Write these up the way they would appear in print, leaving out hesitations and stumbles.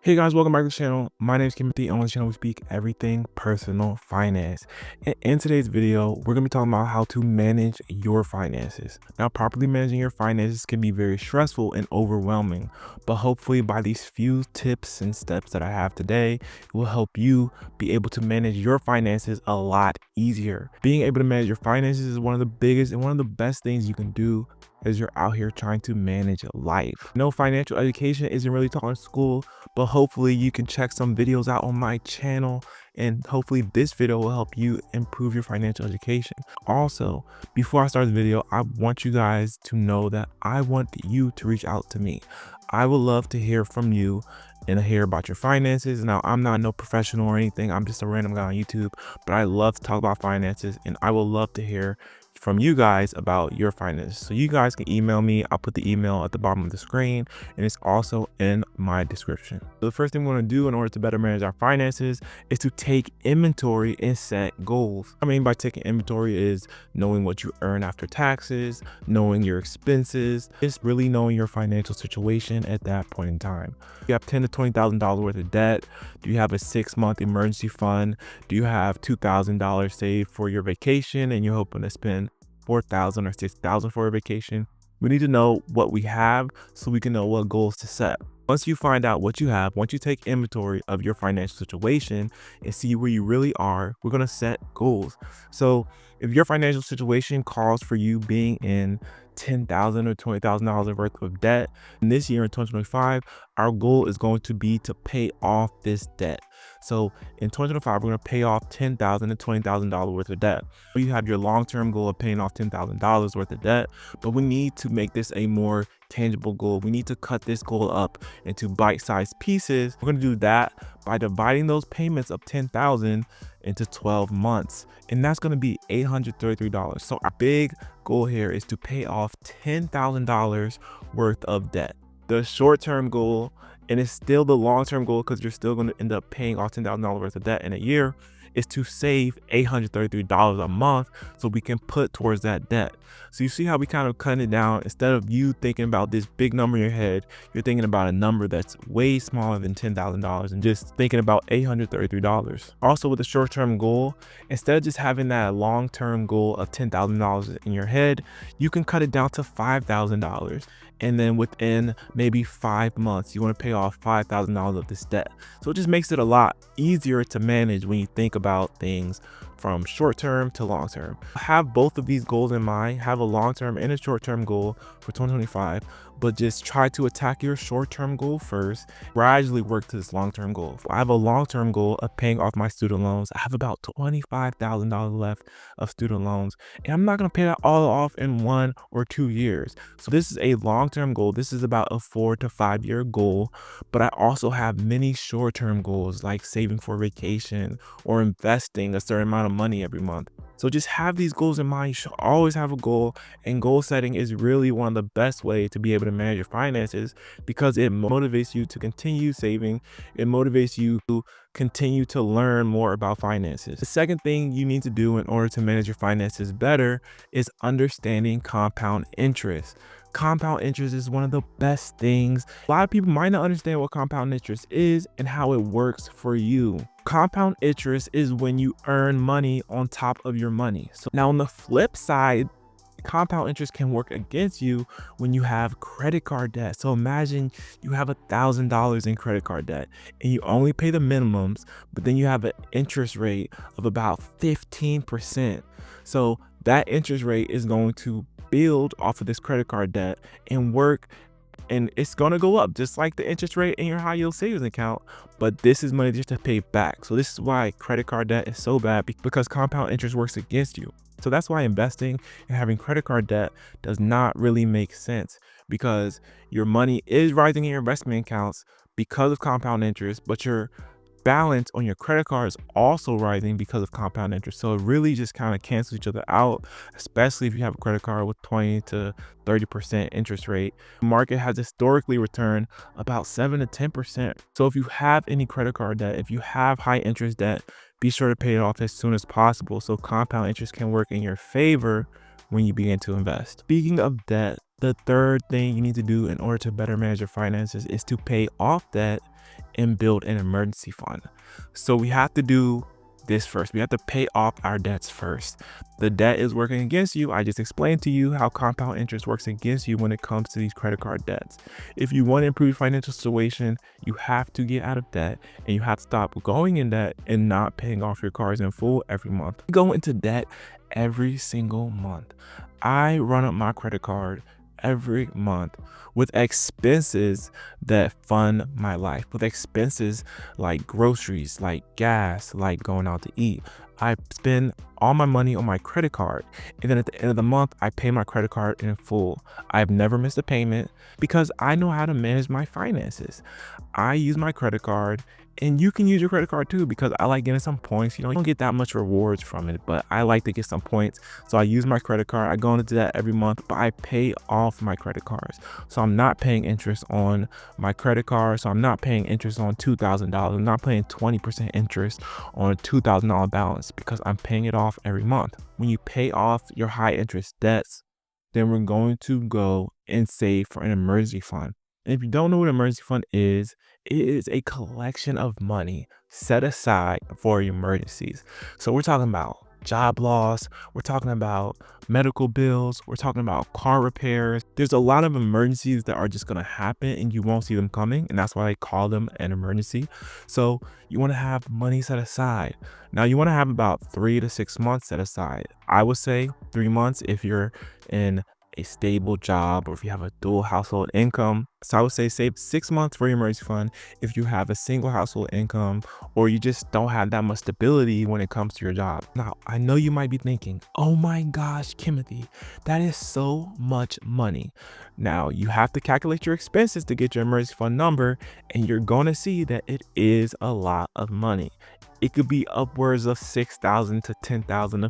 Hey guys, welcome back to the channel. My name is Timothy. On this channel, we speak everything personal finance. And in today's video, we're going to be talking about how to manage your finances. Now, properly managing your finances can be very stressful and overwhelming, but hopefully by these few tips and steps that I have today, it will help you be able to manage your finances a lot easier. Being able to manage your finances is one of the biggest and one of the best things you can do as you're out here trying to manage life. No, financial education isn't really taught in school, but hopefully you can check some videos out on my channel, and hopefully this video will help you improve your financial education. Also, before I start the video, I want you guys to know that I want you to reach out to me. I would love to hear from you and hear about your finances. Now, I'm not no professional or anything. I'm just a random guy on YouTube, but I love to talk about finances, and I would love to hear from you guys about your finances. So you guys can email me. I'll put the email at the bottom of the screen, and it's also in my description. So the first thing we want to do in order to better manage our finances is to take inventory and set goals. I mean by taking inventory is knowing what you earn after taxes, knowing your expenses, just really knowing your financial situation at that point in time. You have $10,000 to $20,000 worth of debt. Do you have a 6-month emergency fund? Do you have $2,000 saved for your vacation and you're hoping to spend $4,000 or $6,000 for a vacation? We need to know what we have so we can know what goals to set. Once you find out what you have, once you take inventory of your financial situation and see where you really are, we're going to set goals. So if your financial situation calls for you being in $10,000 or $20,000 worth of debt, and this year in 2025, our goal is going to be to pay off this debt. So in 2025, we're going to pay off $10,000 to $20,000 worth of debt. You have your long-term goal of paying off $10,000 worth of debt, but we need to make this a more tangible goal. We need to cut this goal up into bite-sized pieces. We're going to do that by dividing those payments of $10,000 into 12 months, and that's going to be $833. So our big goal here is to pay off $10,000 worth of debt. The short-term goal, and it's still the long-term goal because you're still going to end up paying off $10,000 worth of debt in a year, is to save $833 a month so we can put towards that debt. So you see how we kind of cut it down. Instead of you thinking about this big number in your head, you're thinking about a number that's way smaller than $10,000 and just thinking about $833. Also, with the short-term goal, instead of just having that long-term goal of $10,000 in your head, you can cut it down to $5,000. And then within maybe 5 months, you want to pay off $5,000 of this debt. So it just makes it a lot easier to manage when you think about things from short term to long term. Have both of these goals in mind. Have a long term and a short term goal for 2025, but just try to attack your short term goal first, gradually work to this long term goal. I have a long term goal of paying off my student loans. I have about $25,000 left of student loans, and I'm not going to pay that all off in 1 or 2 years. So this is a long term goal. This is about a 4 to 5 year goal, but I also have many short term goals like saving for vacation or investing a certain amount of money every month. So just have these goals in mind. You should always have a goal, and goal setting is really one of the best ways to be able to manage your finances because it motivates you to continue saving. It motivates you to continue to learn more about finances. The second thing you need to do in order to manage your finances better is understanding compound interest. Compound interest is one of the best things. A lot of people might not understand what compound interest is and how it works for you. Compound interest is when you earn money on top of your money. So now on the flip side, compound interest can work against you when you have credit card debt. So imagine you have $1,000 in credit card debt and you only pay the minimums, but then you have an interest rate of about 15%. So that interest rate is going to build off of this credit card debt and work, and it's going to go up just like the interest rate in your high yield savings account, but this is money just to pay back. So this is why credit card debt is so bad, because compound interest works against you. So that's why investing and having credit card debt does not really make sense, because your money is rising in your investment accounts because of compound interest, but your balance on your credit card is also rising because of compound interest. So it really just kind of cancels each other out, especially if you have a credit card with 20 to 30% interest rate. The market has historically returned about 7 to 10%. So if you have any credit card debt, if you have high interest debt, be sure to pay it off as soon as possible so compound interest can work in your favor when you begin to invest. Speaking of debt, The third thing you need to do in order to better manage your finances is to pay off debt and build an emergency fund. So we have to do this first. We have to pay off our debts first. The debt is working against you. I just explained to you how compound interest works against you when it comes to these credit card debts. If you want to improve your financial situation, you have to get out of debt and you have to stop going in debt and not paying off your cards in full every month. Go into debt every single month. I run up my credit card every month with expenses that fund my life, with expenses like groceries, like gas, like going out to eat. I spend all my money on my credit card, and then at the end of the month, I pay my credit card in full. I've never missed a payment because I know how to manage my finances. I use my credit card, and you can use your credit card too because I like getting some points. You don't get that much rewards from it, but I like to get some points. So I use my credit card. I go into that every month, but I pay off my credit cards. So I'm not paying interest on my credit card. So I'm not paying interest on $2,000. I'm not paying 20% interest on a $2,000 balance because I'm paying it off every month. When you pay off your high interest debts, then we're going to go and save for an emergency fund. And if you don't know what an emergency fund is, it is a collection of money set aside for emergencies. So we're talking about job loss, we're talking about medical bills, we're talking about car repairs. There's a lot of emergencies that are just going to happen and you won't see them coming, and that's why I call them an emergency. So you want to have money set aside. Now you want to have about 3 to 6 months set aside. I would say 3 months if you're in a stable job or if you have a dual household income. So I would say save 6 months for your emergency fund if you have a single household income or you just don't have that much stability when it comes to your job. Now, I know you might be thinking, oh my gosh, Timothy, that is so much money. Now, you have to calculate your expenses to get your emergency fund number, and you're going to see that it is a lot of money. It could be upwards of $6,000 to $10,000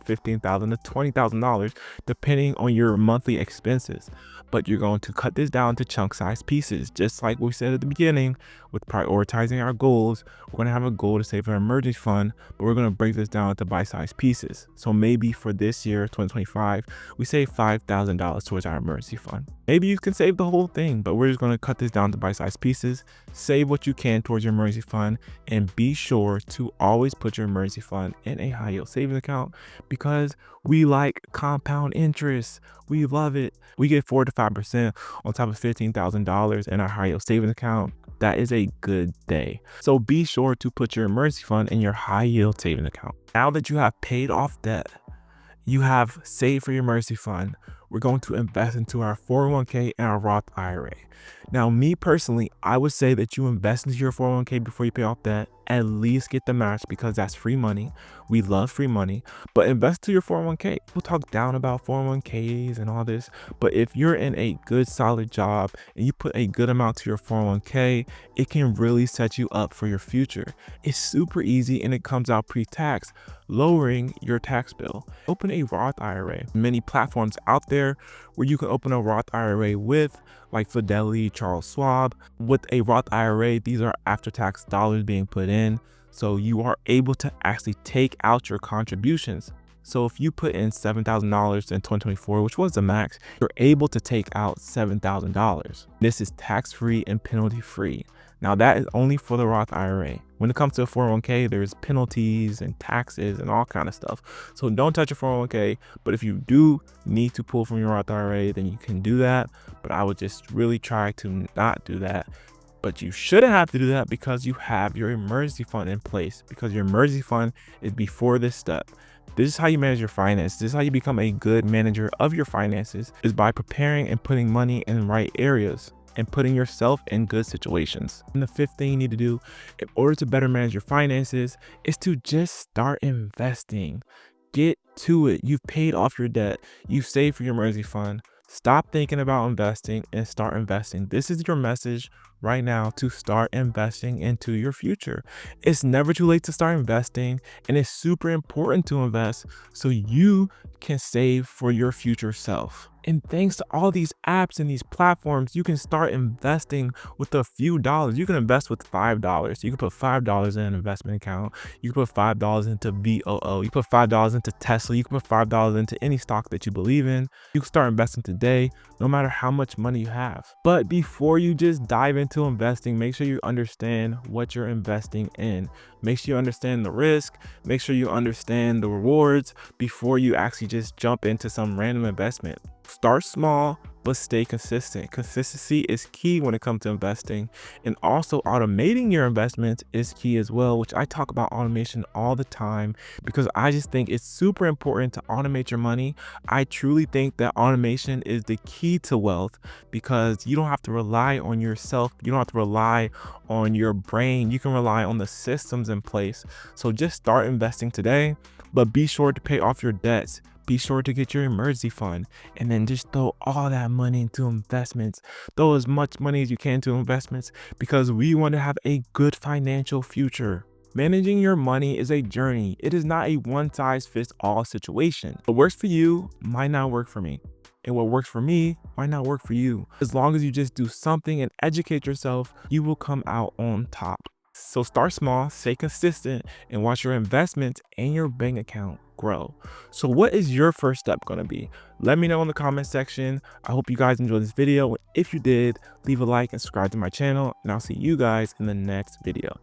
to $15,000 to $20,000 depending on your monthly expenses. But you're going to cut this down to chunk-sized pieces, just like we said at the beginning. With prioritizing our goals, we're going to have a goal to save our emergency fund, but we're going to break this down into bite-sized pieces. So maybe for this year, 2025, we save $5,000 towards our emergency fund. Maybe you can save the whole thing, but we're just going to cut this down to bite-sized pieces. Save what you can towards your emergency fund, and be sure to always put your emergency fund in a high yield savings account because we like compound interest. We love it. We get 4 to 5% on top of $15,000 in our high yield savings account. That is a good day. So be sure to put your emergency fund in your high yield savings account. Now that you have paid off debt, you have saved for your emergency fund, we're going to invest into our 401k and our Roth IRA. Now, me personally, I would say that you invest into your 401k before you pay off debt. At least get the match because that's free money. We love free money, but invest to your 401k. We'll talk down about 401ks and all this, but if you're in a good solid job and you put a good amount to your 401k, it can really set you up for your future. It's super easy and it comes out pre-tax, lowering your tax bill. Open a Roth IRA. Many platforms out there where you can open a Roth IRA with, like Fidelity, Charles Schwab. With a Roth IRA, these are after-tax dollars being put in, so you are able to actually take out your contributions. So if you put in $7,000 in 2024, which was the max, you're able to take out $7,000. This is tax-free and penalty-free. Now that is only for the Roth IRA. When it comes to a 401k, there's penalties and taxes and all kind of stuff. So don't touch your 401k, but if you do need to pull from your Roth IRA, then you can do that. But I would just really try to not do that. But you shouldn't have to do that because you have your emergency fund in place, because your emergency fund is before this step. This is how you manage your finances. This is how you become a good manager of your finances, is by preparing and putting money in the right areas and putting yourself in good situations. And the fifth thing you need to do in order to better manage your finances is to just start investing. Get to it. You've paid off your debt. You've saved for your emergency fund. Stop thinking about investing and start investing. This is your message right now to start investing into your future. It's never too late to start investing, and it's super important to invest so you can save for your future self. And thanks to all these apps and these platforms, you can start investing with a few dollars. You can invest with $5. You can put $5 in an investment account. You can put $5 into VOO. You put $5 into Tesla. You can put $5 into any stock that you believe in. You can start investing today, no matter how much money you have. But before you just dive into investing, make sure you understand what you're investing in. Make sure you understand the risk. Make sure you understand the rewards before you actually just jump into some random investment. Start small, but stay consistent. Consistency is key when it comes to investing, and also automating your investments is key as well, which I talk about automation all the time because I just think it's super important to automate your money. I truly think that automation is the key to wealth because you don't have to rely on yourself. You don't have to rely on your brain. You can rely on the systems in place. So just start investing today, but be sure to pay off your debts. Be sure to get your emergency fund, and then just throw all that money into investments. Throw as much money as you can into investments because we want to have a good financial future. Managing your money is a journey. It is not a one-size-fits-all situation. What works for you might not work for me, and what works for me might not work for you. As long as you just do something and educate yourself, you will come out on top. So start small, stay consistent, and watch your investments and your bank account grow. So what is your first step going to be? Let me know in the comment section. I hope you guys enjoyed this video. If you did, leave a like and subscribe to my channel, and I'll see you guys in the next video.